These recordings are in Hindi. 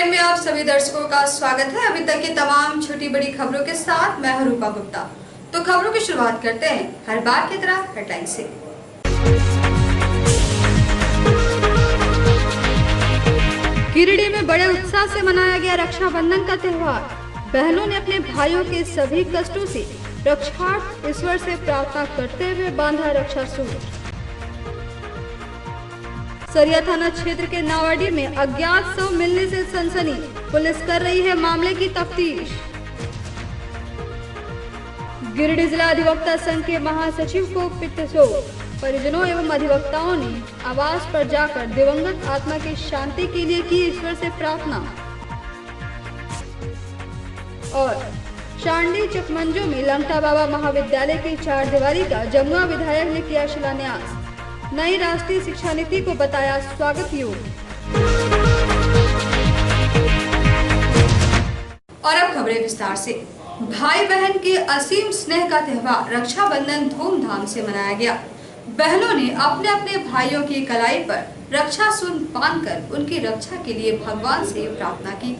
लाइन में आप सभी दर्शकों का स्वागत है। अभी तक की तमाम छोटी बड़ी खबरों के साथ मैं हूं रूपा गुप्ता। तो खबरों की शुरुआत करते हैं हर बार की तरह हेडलाइन से। गिरिडीह में बड़े उत्साह से मनाया गया रक्षाबंधन का त्योहार। बहनों ने अपने भाइयों के सभी कष्टों से रक्षार्थ ईश्वर से प्रार्थना करते हुए बांधा रक्षा सूत्र। सरिया थाना क्षेत्र के नावाडीह में अज्ञात शव मिलने से सनसनी, पुलिस कर रही है मामले की तफ्तीश। गिरिडीह जिला अधिवक्ता संघ के महासचिव को पितृशोक, परिजनों एवं अधिवक्ताओं ने आवास पर जाकर दिवंगत आत्मा की शांति के लिए की ईश्वर से प्रार्थना। और शांडी चकमंजो में लंगटा बाबा महाविद्यालय की 4 दीवारी का जमुआ विधायक ने किया शिलान्यास। नई राष्ट्रीय शिक्षा नीति को बताया स्वागत योग्य। और अब खबरें विस्तार से। भाई बहन के असीम स्नेह का त्योहार रक्षाबंधन धूमधाम से मनाया गया। बहनों ने अपने अपने भाइयों की कलाई पर रक्षा सूत्र बांधकर उनकी रक्षा के लिए भगवान से प्रार्थना की।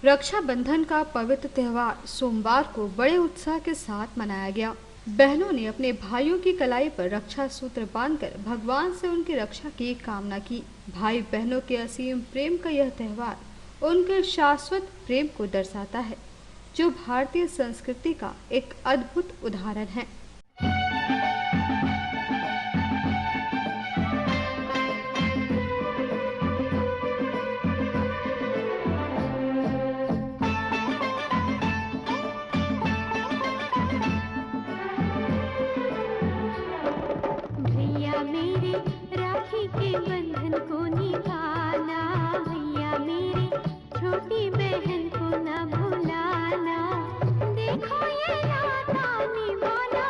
रक्षाबंधन का पवित्र त्योहार सोमवार को बड़े उत्साह के साथ मनाया गया। बहनों ने अपने भाइयों की कलाई पर रक्षा सूत्र बांधकर भगवान से उनकी रक्षा की कामना की। भाई बहनों के असीम प्रेम का यह त्योहार उनके शाश्वत प्रेम को दर्शाता है, जो भारतीय संस्कृति का एक अद्भुत उदाहरण है। मेरे राखी के बंधन को निभाना, भैया मेरी छोटी बहन को न भुलाना। देखो ये नाता निभाना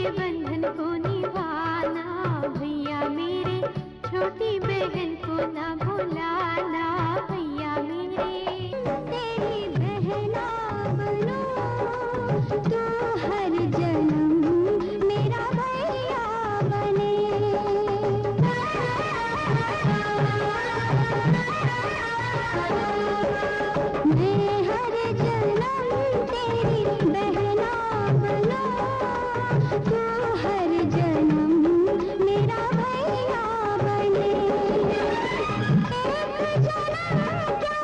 के बंधन को निभाना, भैया मेरे छोटी बहन को ना भुलाना, भैया मेरे। तेरी बहना बनो तो हर जन्म मेरा भैया बने। मैं हर जन्म तेरी बहना बनो तो हर जन्म मेरा भैया बने। एक जन्म क्या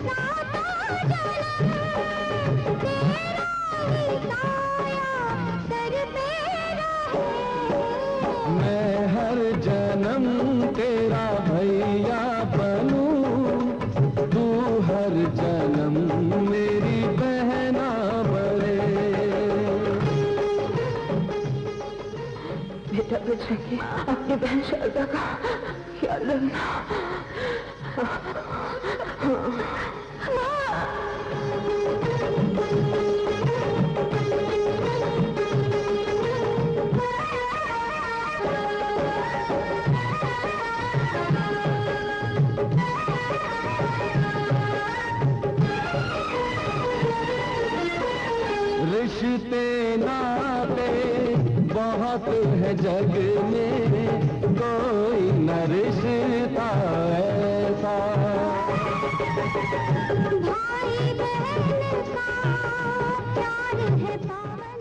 सातों जन्म तेरा ही साया सर पे रहे। मैं हर जन्म तेरा भैया बनूं, तू हर जन्म मेरी बहना बने। बेटा बचेंगे, अपनी बहन शारदा का ख्याल रखना। रिश्ते नाते बहुत है जग में, कोई न रिश्ता ऐसा। भाई बहन का प्यार है पावन।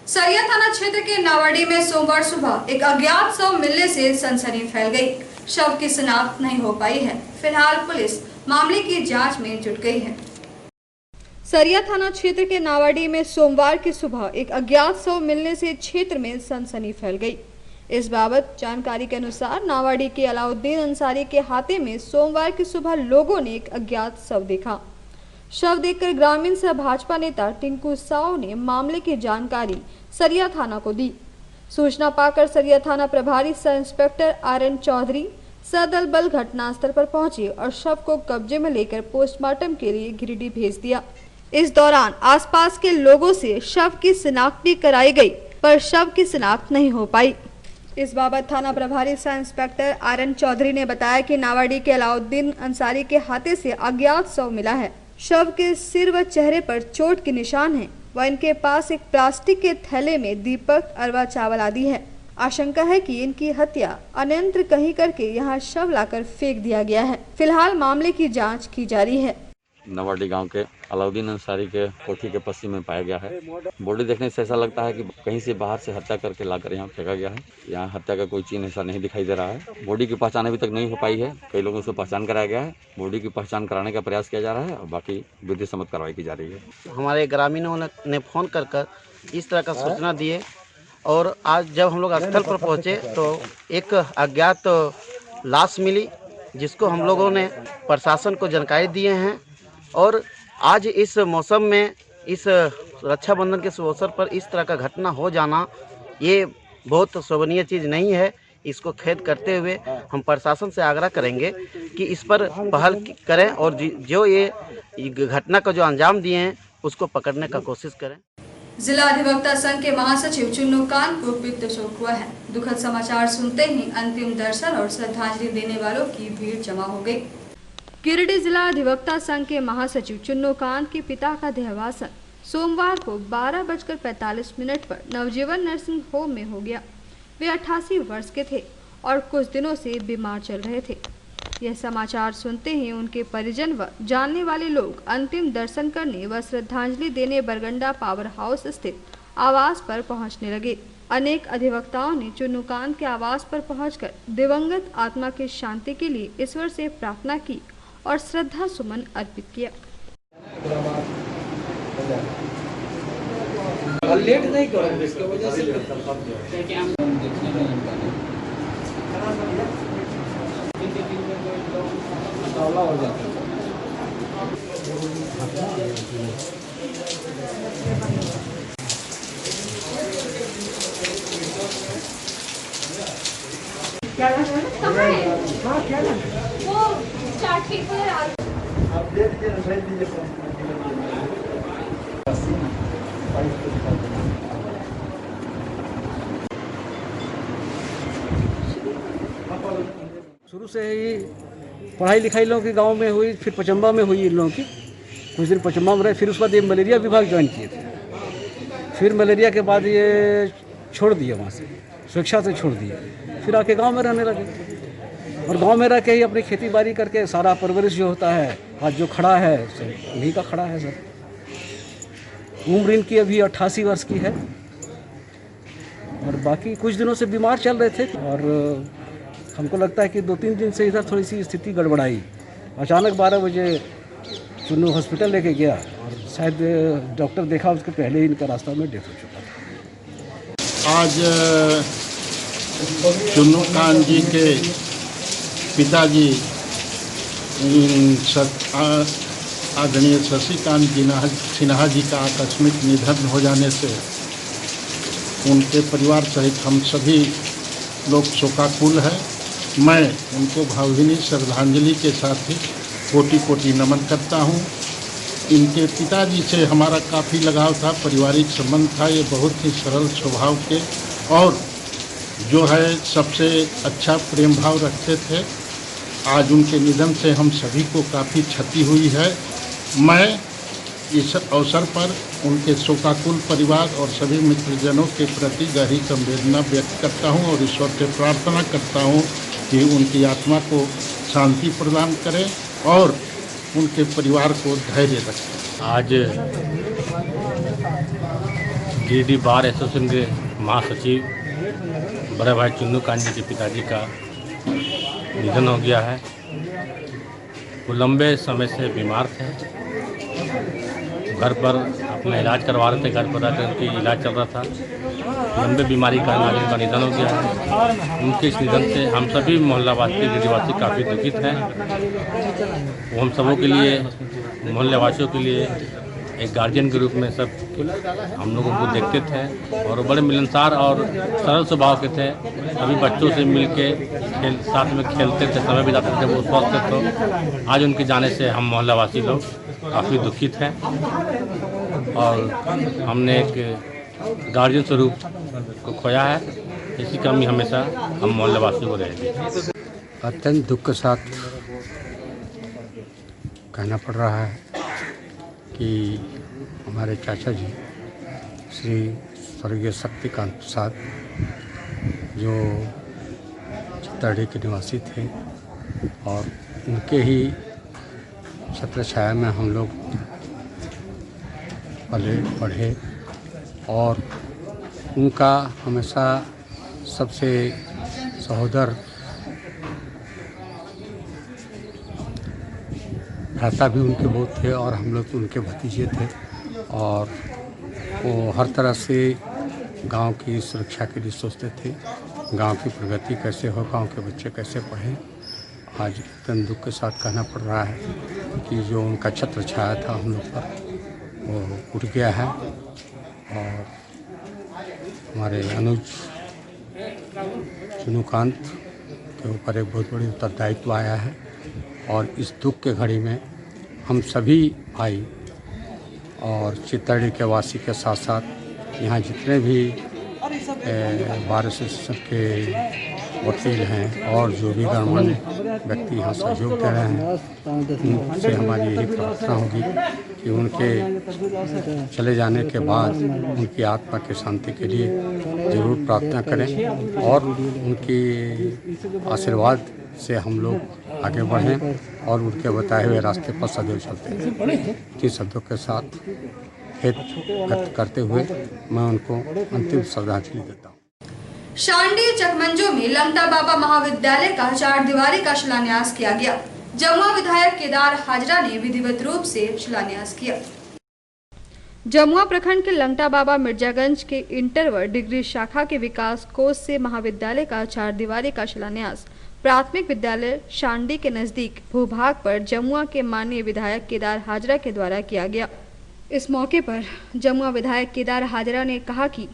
सरिया थाना क्षेत्र के नावाडी में सोमवार सुबह एक अज्ञात शव मिलने से सनसनी फैल गई। शव की शिनाख्त नहीं हो पाई है। फिलहाल पुलिस मामले की जांच में जुट गई है। सरिया थाना क्षेत्र के नावाडी में सोमवार की सुबह एक अज्ञात शव मिलने से क्षेत्र में सनसनी फैल गई। इस बाबत जानकारी के अनुसार नावाडी के अलाउद्दीन अंसारी के हाथे में सोमवार की सुबह लोगों ने एक अज्ञात शव देखा। शव देखकर ग्रामीण सह भाजपा नेता टिंकू साव ने मामले की जानकारी सरिया थाना को दी। सूचना पाकर सरिया थाना प्रभारी सब इंस्पेक्टर RN चौधरी सदल बल घटनास्थल पर पहुंचे और शव को कब्जे में लेकर पोस्टमार्टम के लिए गिरिडीह भेज दिया। इस दौरान आसपास के लोगों से शव की शिनाख्त भी कराई गई, पर शव की शिनाख्त नहीं हो पाई। इस बाबत थाना प्रभारी सब इंस्पेक्टर RN चौधरी ने बताया कि नावाडी के अलाउद्दीन अंसारी के हाथे से अज्ञात शव मिला है। शव के सिर व चेहरे पर चोट के निशान हैं। वह इनके पास एक प्लास्टिक के थैले में दीपक, अरवा चावल आदि है। आशंका है कि इनकी हत्या अन्यंत्र कहीं करके यहां शव लाकर फेंक दिया गया है। फिलहाल मामले की जांच की जा रही है। नवाडी गांव के अलाउद्दीन अंसारी के कोठी के पश्चिम में पाया गया है। बॉडी देखने से ऐसा लगता है कि कहीं से बाहर से हत्या करके लाकर यहाँ फेंका गया है। यहाँ हत्या का कोई चिन्ह ऐसा नहीं दिखाई दे रहा है। बॉडी की पहचान अभी तक नहीं हो पाई है। कई लोगों से पहचान कराया गया है। बॉडी की पहचान कराने का प्रयास किया जा रहा है और बाकी विधि सम्मत कार्रवाई की जा रही है। हमारे ग्रामीणों ने फोन कर इस तरह का सूचना दिए और आज जब हम लोग स्थल पर पहुँचे तो एक अज्ञात लाश मिली, जिसको हम लोगों ने प्रशासन को जानकारी दिए हैं। और आज इस मौसम में, इस रक्षाबंधन के अवसर पर इस तरह का घटना हो जाना, ये बहुत शोभनीय चीज़ नहीं है। इसको खेद करते हुए हम प्रशासन से आग्रह करेंगे कि इस पर पहल करें और जो ये घटना का जो अंजाम दिए हैं उसको पकड़ने का कोशिश करें। जिला अधिवक्ता संघ के महासचिव चुन्नू कांत को पित्त शोक हुआ है। दुखद समाचार सुनते ही अंतिम दर्शन और श्रद्धांजलि देने वालों की भीड़ जमा हो गई। गिरिडीह जिला अधिवक्ता संघ के महासचिव चुन्नू कांत के पिता का देहावसान सोमवार को 12:45 पर नवजीवन नर्सिंग होम में हो गया। वे 88 वर्ष के थे और कुछ दिनों से बीमार चल रहे थे। यह समाचार सुनते ही उनके परिजन व जानने वाले लोग अंतिम दर्शन करने व श्रद्धांजलि देने बरगंडा पावर हाउस स्थित आवास पर पहुंचने लगे। अनेक अधिवक्ताओं ने चुन्नू कांत के आवास पर पहुंचकर दिवंगत आत्मा की शांति के लिए ईश्वर से प्रार्थना की और श्रद्धा सुमन अर्पित किया। लेट नहीं करोगे इसकी वजह से हो जाता है। क्या हाँ क्या वो चार्ट पेपर आप दे दीजिए, साइड दीजिए। शुरू से ही पढ़ाई लिखाई लोगों की गांव में हुई, फिर पचम्बा में हुई इन लोगों की, कुछ दिन पचम्बा में रहे, फिर उसके बाद ये मलेरिया विभाग ज्वाइन किए थे। फिर मलेरिया के बाद ये छोड़ दिए, वहाँ से शिक्षा से छोड़ दिए, फिर आके गांव में रहने लगे और गांव में रह के ही अपनी खेती बाड़ी करके सारा परवरिश जो होता है, आज जो खड़ा है सब उन्हीं का खड़ा है सर। उम्र इनकी अभी 88 वर्ष की है और बाकी कुछ दिनों से बीमार चल रहे थे और हमको लगता है कि 2-3 दिन से इधर थोड़ी सी स्थिति गड़बड़ाई। अचानक 12 बजे चुन्नू हॉस्पिटल लेके गया और शायद डॉक्टर देखा उसके पहले ही इनका रास्ता में डेथ हो चुका था। आज चुन्नू कांत जी के पिताजी आदरणीय शशिकांत सिन्हा जी का आकस्मिक निधन हो जाने से उनके परिवार सहित हम सभी लोग शोकाकुल हैं। मैं उनको भावभीनी श्रद्धांजलि के साथ ही कोटि कोटि नमन करता हूं। इनके पिताजी से हमारा काफ़ी लगाव था, पारिवारिक संबंध था। ये बहुत ही सरल स्वभाव के और जो है सबसे अच्छा प्रेम भाव रखते थे। आज उनके निधन से हम सभी को काफ़ी क्षति हुई है। मैं इस अवसर पर उनके शोकाकुल परिवार और सभी मित्रजनों के प्रति गहरी संवेदना व्यक्त करता हूं और ईश्वर से प्रार्थना करता हूं कि उनकी आत्मा को शांति प्रदान करें और उनके परिवार को धैर्य रखें। आज गिरिडीह बार एसोसिएशन के महासचिव बड़े भाई चुन्नू कांत जी के पिताजी का निधन हो गया है। वो लंबे समय से बीमार थे, घर पर अपना इलाज करवा रहे थे, घर पर आकर उनकी इलाज चल रहा था। लंबे बीमारी का कारण उनका निधन हो गया है। उनके इस निधन से हम सभी मोहल्लावासी गिरिडीहवासी काफ़ी दुखित हैं। वो हम सबों के लिए, मोहल्लावासियों के लिए एक गार्जियन के रूप में सब हम लोगों को देखते थे और बड़े मिलनसार और सरल स्वभाव के थे। सभी बच्चों से मिल के साथ में खेलते थे, समय बिताते थे, वो स्वस्थ थे। आज उनके जाने से हम मोहल्लावासी लोग काफ़ी दुखित हैं और हमने एक गार्जियन स्वरूप को खोया है। इसी कमी हमेशा हम मोहल्लावासियों को रहेगी। अत्यंत दुख के साथ कहना पड़ रहा है कि हमारे चाचा जी श्री स्वर्गीय शक्तिकांत प्रसाद जो चित्तौड़ी के निवासी थे और उनके ही छत्र छाया में हम लोग पले पढ़े और उनका हमेशा सबसे सहोदर भ्राता भी उनके बहुत थे और हम लोग उनके भतीजे थे और वो हर तरह से गांव की सुरक्षा के लिए सोचते थे। गांव की प्रगति कैसे हो, गांव के बच्चे कैसे पढ़ें। आज अत्यंत दुख के साथ कहना पड़ रहा है कि जो उनका छत्र छाया था हम लोग पर वो उठ गया है और हमारे अनुज चुन्नू कांत के ऊपर एक बहुत बड़ी उत्तरदायित्व आया है और इस दुख के घड़ी में हम सभी भाई और चित्तौड़ी के वासी के साथ साथ यहाँ जितने भी बार एसोसिएशन के वकील हैं और जो भी गणमान्य व्यक्ति यहाँ सहयोग दे रहे हैं, उनसे हमारी यही प्रार्थना होगी कि उनके चले जाने के बाद उनकी आत्मा की शांति के लिए ज़रूर प्रार्थना करें और उनकी आशीर्वाद से हम लोग आगे बढ़ें और उनके बताए हुए रास्ते पर सदैव चलते हैं। इसी शब्दों के साथ हित व्यक्त करते हुए मैं उनको अंतिम श्रद्धांजलि देता हूँ। शांडी चकमंजो में लंगटा बाबा महाविद्यालय का 4 दीवारी का शिलान्यास किया गया। जमुआ विधायक केदार हाजरा ने विधिवत रूप से शिलान्यास किया। जमुआ प्रखंड के लंगटा बाबा मिर्जागंज के इंटर व डिग्री शाखा के विकास कोष से महाविद्यालय का 4 दीवारी का शिलान्यास प्राथमिक विद्यालय शांडी के नजदीक भूभाग पर जमुआ के माननीय विधायक केदार हाजरा के द्वारा किया गया। इस मौके पर जमुआ विधायक केदार हाजरा ने कहा कि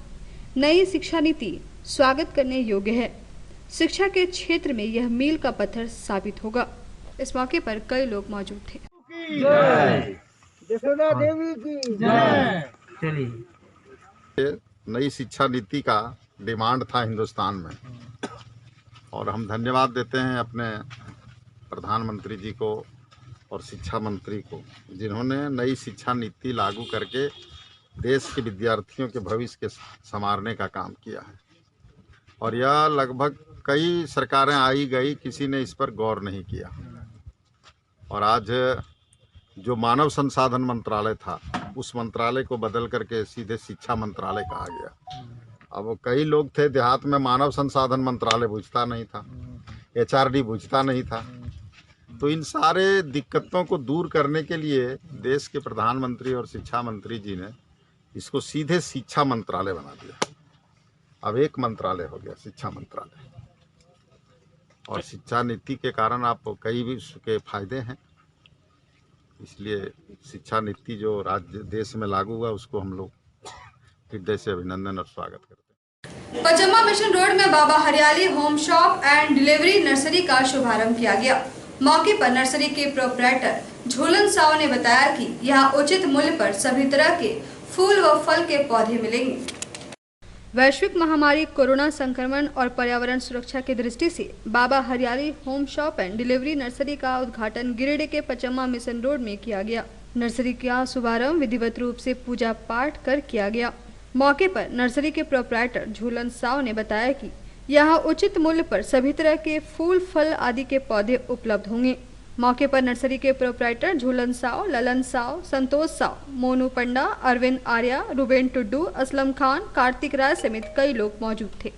नई शिक्षा नीति स्वागत करने योग्य है। शिक्षा के क्षेत्र में यह मील का पत्थर साबित होगा। इस मौके पर कई लोग मौजूद थे। नई शिक्षा नीति का डिमांड था हिंदुस्तान में और हम धन्यवाद देते हैं अपने प्रधानमंत्री जी को और शिक्षा मंत्री को, जिन्होंने नई शिक्षा नीति लागू करके देश के विद्यार्थियों के भविष्य के संवारने का काम किया है। और यह लगभग कई सरकारें आई गई, किसी ने इस पर गौर नहीं किया। और आज जो मानव संसाधन मंत्रालय था, उस मंत्रालय को बदल करके सीधे शिक्षा मंत्रालय कहा गया। अब कई लोग थे देहात में, मानव संसाधन मंत्रालय बुझता नहीं था, HRD बुझता नहीं था। तो इन सारे दिक्कतों को दूर करने के लिए देश के प्रधानमंत्री और शिक्षा मंत्री जी ने इसको सीधे शिक्षा मंत्रालय बना दिया। अब एक मंत्रालय हो गया, शिक्षा मंत्रालय। और शिक्षा नीति के कारण आप कई भी उसके फायदे हैं, इसलिए शिक्षा नीति जो राज्य देश में लागू हुआ उसको हम लोग हृदय से अभिनंदन और स्वागत करते हैं। पचम्मा मिशन रोड में बाबा हरियाली home shop and delivery nursery का शुभारंभ किया गया। मौके पर नर्सरी के प्रोप्राइटर झूलन साव ने बताया कि यहाँ उचित मूल्य पर सभी तरह के फूल व फल के पौधे मिलेंगे। वैश्विक महामारी कोरोना संक्रमण और पर्यावरण सुरक्षा की दृष्टि से बाबा हरियाली home shop and delivery nursery का उद्घाटन गिरिडीह के पचम्मा मिशन रोड में किया गया। नर्सरी का शुभारंभ विधिवत रूप से पूजा पाठ कर किया गया। मौके पर नर्सरी के प्रोप्राइटर झूलन साव ने बताया कि यहाँ उचित मूल्य पर सभी तरह के फूल फल आदि के पौधे उपलब्ध होंगे। मौके पर नर्सरी के प्रोप्राइटर झूलन साव, ललन साव, संतोष साव, मोनू पंडा, अरविंद आर्या, रुबेन टुड्डू, असलम खान, कार्तिक राय समेत कई लोग मौजूद थे।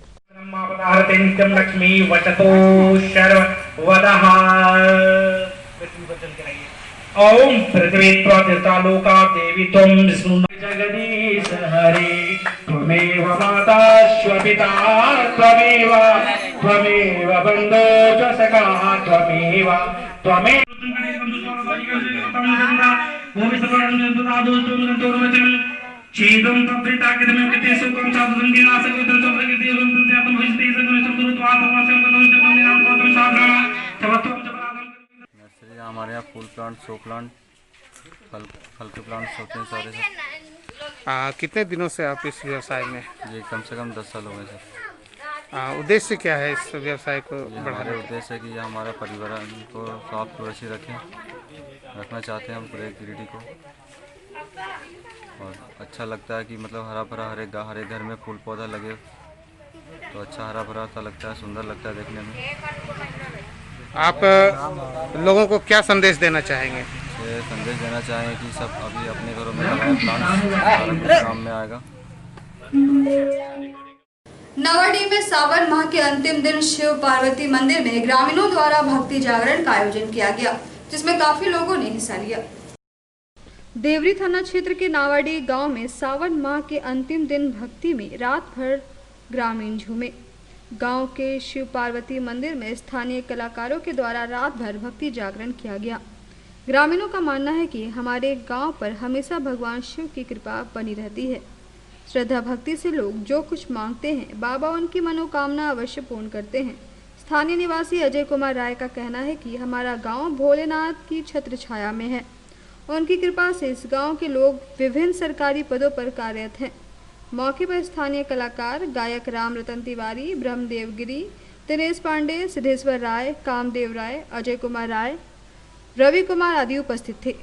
ओम पृथ्वी त्वलोका देवी त्वं विष्णु जगदीश हरे त्वमेव माता स्वपिता त्वमेव बन्धो च सखा त्वमेव चेदं तद्रिता कृतमेव कृते सुखं साधुं गिनासकृतं चन्द्रकृतिं जातं भविष्यति नर्सरी हमारे यहाँ फूल प्लांट, शो प्लांट, फल के प्लांट्स होते हैं सारे सर। कितने दिनों से आप इस व्यवसाय में? ये कम से कम 10 साल हो गए सर। उद्देश्य क्या है इस व्यवसाय को बढ़ाने? हमारे उद्देश्य है कि ये हमारे परिवार को साफ सुरक्षित रखना चाहते हैं हम पूरे गिरिडीह को। और अच्छा लगता है कि मतलब हरा भरा हर एक घर में फूल पौधा लगे तो अच्छा हरा भरा सा लगता है, सुंदर लगता है देखने में। आप लोगों को क्या संदेश देना चाहेंगे? ये संदेश देना चाहेंगे कि सब अभी अपने घरों में लगाए प्लांट्स, काम में आएगा। नवाडीह में सावन माह के अंतिम दिन शिव पार्वती मंदिर में ग्रामीणों द्वारा भक्ति जागरण का आयोजन किया गया, जिसमें काफी लोगों ने हिस्सा लिया। देवरी थाना क्षेत्र के नावाडीह गांव में सावन माह के अंतिम दिन भक्ति में रात भर ग्रामीण झूमे। गांव के शिव पार्वती मंदिर में स्थानीय कलाकारों के द्वारा रात भर भक्ति जागरण किया गया। ग्रामीणों का मानना है कि हमारे गांव पर हमेशा भगवान शिव की कृपा बनी रहती है। श्रद्धा भक्ति से लोग जो कुछ मांगते हैं, बाबा उनकी मनोकामना अवश्य पूर्ण करते हैं। स्थानीय निवासी अजय कुमार राय का कहना है कि हमारा गांव भोलेनाथ की छत्र छाया में है। उनकी कृपा से इस गांव के लोग विभिन्न सरकारी पदों पर कार्यरत हैं। मौके पर स्थानीय कलाकार गायक राम रतन तिवारी, ब्रह्मदेव गिरी, दिनेश पांडे, सिद्धेश्वर राय, कामदेव राय, अजय कुमार राय, रवि कुमार आदि उपस्थित थे।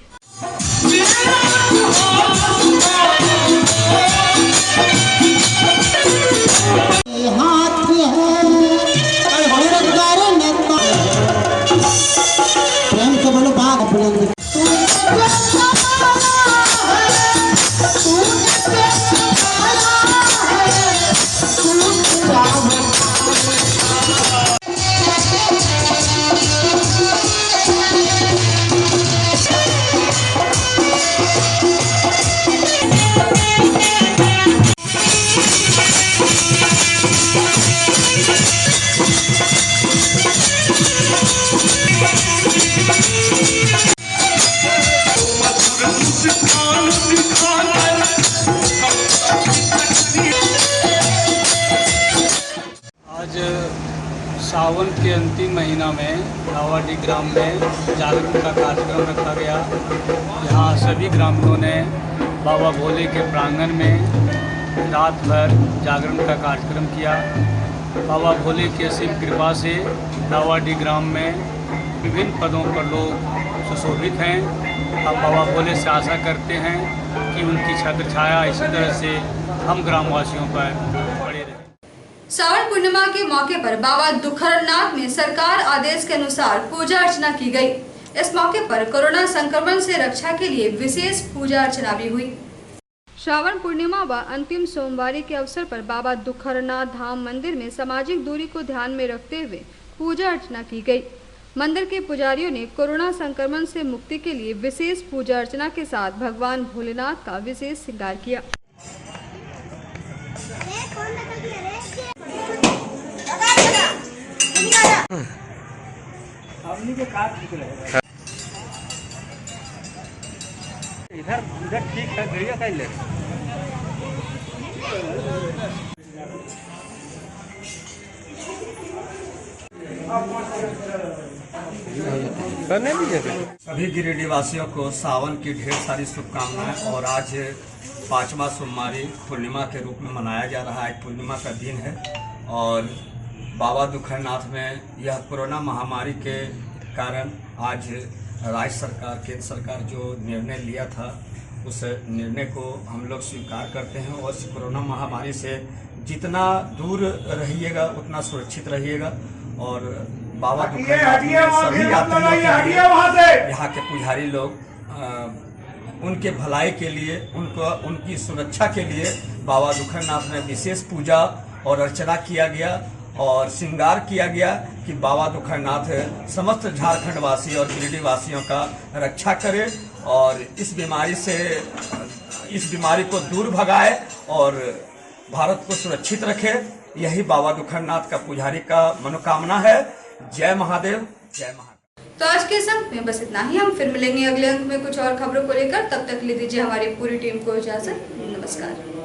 सावन के अंतिम महीना में नावाडीह ग्राम में जागरण का कार्यक्रम रखा गया। यहाँ सभी ग्रामीणों ने बाबा भोले के प्रांगण में रात भर जागरण का कार्यक्रम किया। बाबा भोले की असीम कृपा से नावाडी ग्राम में विभिन्न पदों पर लोग सुशोभित हैं। हम बाबा भोले से आशा करते हैं कि उनकी छत्र छाया इसी तरह से हम ग्रामवासियों पर बने रहे। श्रावण पूर्णिमा के मौके पर बाबा दुखरनाथ में सरकार आदेश के अनुसार पूजा अर्चना की गई। इस मौके पर कोरोना संक्रमण से रक्षा के लिए विशेष पूजा अर्चना भी हुई। श्रावण पूर्णिमा व अंतिम सोमवारी के अवसर पर बाबा दुखरनाथ धाम मंदिर में सामाजिक दूरी को ध्यान में रखते हुए पूजा अर्चना की गई। मंदिर के पुजारियों ने कोरोना संक्रमण से मुक्ति के लिए विशेष पूजा अर्चना के साथ भगवान भोलेनाथ का विशेष श्रृंगार किया। इधर ठीक है, बढ़िया कर ले। सभी गिरिडीह वासियों को सावन की ढेर सारी शुभकामनाएं। और आज 5वां सोमवारी पूर्णिमा के रूप में मनाया जा रहा है। आज पूर्णिमा का दिन है और बाबा दुखरनाथ में यह कोरोना महामारी के कारण आज राज्य सरकार, केंद्र सरकार जो निर्णय लिया था उस निर्णय को हम लोग स्वीकार करते हैं और इस कोरोना महामारी से जितना दूर रहिएगा उतना सुरक्षित रहिएगा। और बाबा दुखरनाथ में सभी यात्रियों के लिए यहाँ के पुजारी लोग उनके भलाई के लिए, उनकी सुरक्षा के लिए बाबा दुखरनाथ में विशेष पूजा और अर्चना किया गया और श्रृंगार किया गया कि बाबा दुखरनाथ समस्त झारखंड वासी और गिरिडीह वासियों का रक्षा करे और इस बीमारी को दूर भगाए और भारत को सुरक्षित रखे। यही बाबा दुखरनाथ का पुजारी का मनोकामना है। जय महादेव, जय महादेव। तो आज के इस अंक में बस इतना ही। हम फिर मिलेंगे अगले अंक में कुछ और खबरों को लेकर। तब तक ले दीजिए हमारी पूरी टीम को इजाजत। नमस्कार।